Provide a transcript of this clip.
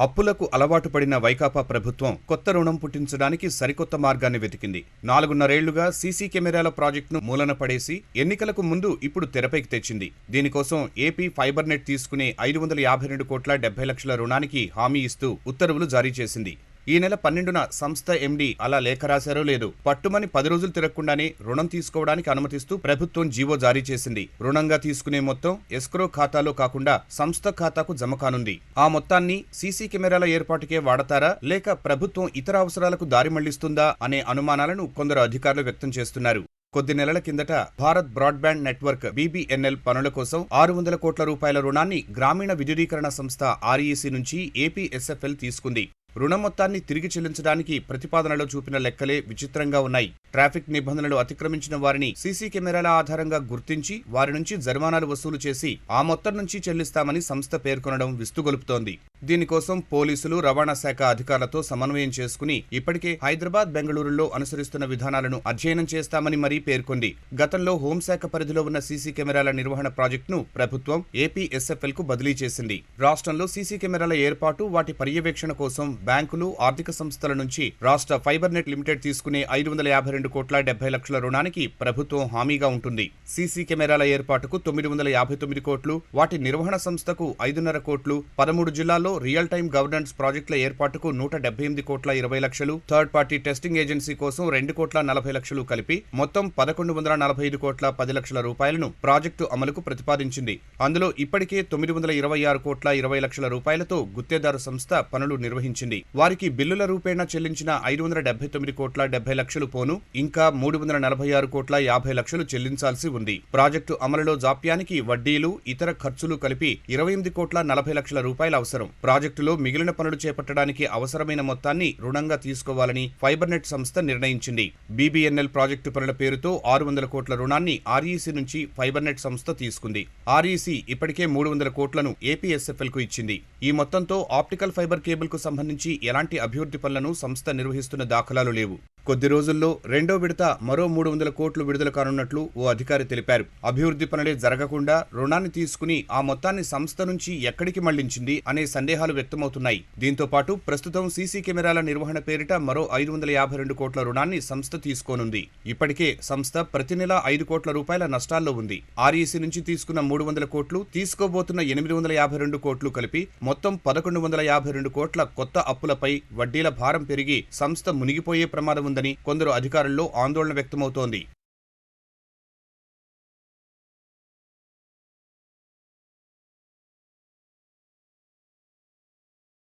అప్పులకు అలవాటు పడిన వైకాపా ప్రభుత్వం కొత్త రుణం పుట్టించడానికి సరికొత్త మార్గాన్ని వెతికింది. 4.5 ఏళ్లుగా సీసీ కెమెరాల ప్రాజెక్టును మూలన పడేసి ఎన్నికలకు ముందు ఇప్పుడు తెరపైకి తెచ్చింది. దీనికోసం ఏపీ ఫైబర్ నెట్ తీసుకునే 552,70,00,000 రుణానికి హామీ ఇస్తూ ఉత్తర్వులు జారీ చేసింది. ఈ నెల 12న సంస్థ ఎండీ అలా లేఖ రాశారో లేదో పట్టుమని 10 రోజులు తిరగకుండానే రుణం తీసుకోవడానికి అనుమతిస్తూ ప్రభుత్వం జీవో జారీ చేసింది. రుణంగా తీసుకునే మొత్తం ఎస్క్రో ఖాతాలో కాకుండా సంస్థ ఖాతాకు జమ కానుంది. ఆ మొత్తాన్ని సీసీ కెమెరాల ఏర్పాటుకే వాడతారా లేక ప్రభుత్వం ఇతర అవసరాలకు దారి మళ్లిస్తుందా అనే అనుమానాలను కొందరు అధికారులు వ్యక్తం చేస్తున్నారు. కొద్ది నెలల కిందట భారత్ బ్రాడ్బ్యాండ్ నెట్వర్క్ BBNL పనుల కోసం 600 కోట్ల రూపాయల రుణాన్ని గ్రామీణ విద్యుదీకరణ సంస్థ REC నుంచి APSFL తీసుకుంది. రుణం మొత్తాన్ని తిరిగి చెల్లించడానికి ప్రతిపాదనలో చూపిన లెక్కలే విచిత్రంగా ఉన్నాయి. ట్రాఫిక్ నిబంధనలు అతిక్రమించిన వారిని సీసీ కెమెరాల ఆధారంగా గుర్తించి వారి నుంచి జరిమానాలు వసూలు చేసి ఆ మొత్తం నుంచి చెల్లిస్తామని సంస్థ పేర్కొనడం విస్తుగొలుపుతోంది. దీనికోసం పోలీసులు, రవాణా శాఖ అధికారులతో సమన్వయం చేసుకుని ఇప్పటికే హైదరాబాద్, బెంగళూరులో అనుసరిస్తున్న విధానాలను అధ్యయనం చేస్తామని మరీ పేర్కొంది. గతంలో హోంశాఖ పరిధిలో ఉన్న సీసీ కెమెరాల నిర్వహణ ప్రాజెక్టును ప్రభుత్వం APSFL కు బదిలీ చేసింది. రాష్ట్రంలో సీసీ కెమెరాల ఏర్పాటు, వాటి పర్యవేక్షణ కోసం బ్యాంకులు, ఆర్థిక సంస్థల నుంచి రాష్ట్ర ఫైబర్ నెట్ లిమిటెడ్ తీసుకునే 552,70,00,000 రుణానికి ప్రభుత్వం హామీగా ఉంటుంది. సీసీ కెమెరాల ఏర్పాటుకు 959 కోట్లు, వాటి నిర్వహణ సంస్థకు 5.5 కోట్లు, 13 జిల్లాల్లో రియల్ టైమ్ గవర్నెన్స్ ప్రాజెక్టుల ఏర్పాటుకు 178,20,00,000, థర్డ్ పార్టీ టెస్టింగ్ ఏజెన్సీ కోసం 2,40,00,000 కలిపి మొత్తం 1,145,10,00,000 రూపాయలను ప్రాజెక్టు అమలుకు ప్రతిపాదించింది. అందులో ఇప్పటికే 926,20,00,000 రూపాయలతో గుత్తేదారు సంస్థ పనులు నిర్వహించింది. వారికి బిల్లుల రూపేణా చెల్లించిన 579,70,00,000 పోను ఇంకా 346,50,00,000 చెల్లించాల్సి ఉంది. ప్రాజెక్టు అమలులో జాప్యానికి వడ్డీలు, ఇతర ఖర్చులు కలిపి 28,40,00,000 రూపాయలు అవసరం. ప్రాజెక్టులో మిగిలిన పనులు చేపట్టడానికి అవసరమైన మొత్తాన్ని రుణంగా తీసుకోవాలని ఫైబర్ నెట్ సంస్థ నిర్ణయించింది. BBNL ప్రాజెక్టు పనుల పేరుతో 600 కోట్ల రుణాన్ని REC నుంచి ఫైబర్ నెట్ సంస్థ తీసుకుంది. REC ఇప్పటికే 300 కోట్లను APSFL కు ఇచ్చింది. ఈ మొత్తంతో ఆప్టికల్ ఫైబర్ కేబుల్ కు సంబంధించి ఎలాంటి అభివృద్ధి పనులను సంస్థ నిర్వహిస్తున్న దాఖలాలు లేవు. కొద్ది రోజుల్లో రెండో విడత మరో 300 కోట్లు విడుదల కానున్నట్లు ఓ అధికారి తెలిపారు. అభివృద్ధి పనులే జరగకుండా రుణాన్ని తీసుకుని ఆ మొత్తాన్ని సంస్థ నుంచి ఎక్కడికి మళ్లించింది అనే సందేహాలు వ్యక్తమవుతున్నాయి. దీంతో పాటు ప్రస్తుతం సీసీ కెమెరాల నిర్వహణ పేరిట మరో 552 కోట్ల రుణాన్ని సంస్థ తీసుకోనుంది. ఇప్పటికే సంస్థ ప్రతి నెల 5 కోట్ల రూపాయల నష్టాల్లో ఉంది. REC నుంచి తీసుకున్న 300 కోట్లు, తీసుకోబోతున్న 852 కోట్లు కలిపి మొత్తం 1,152 కోట్ల కొత్త అప్పులపై వడ్డీల భారం పెరిగి సంస్థ మునిగిపోయే ప్రమాదం ఉందని కొందరు అధికారుల్లో ఆందోళన వ్యక్తమవుతోంది.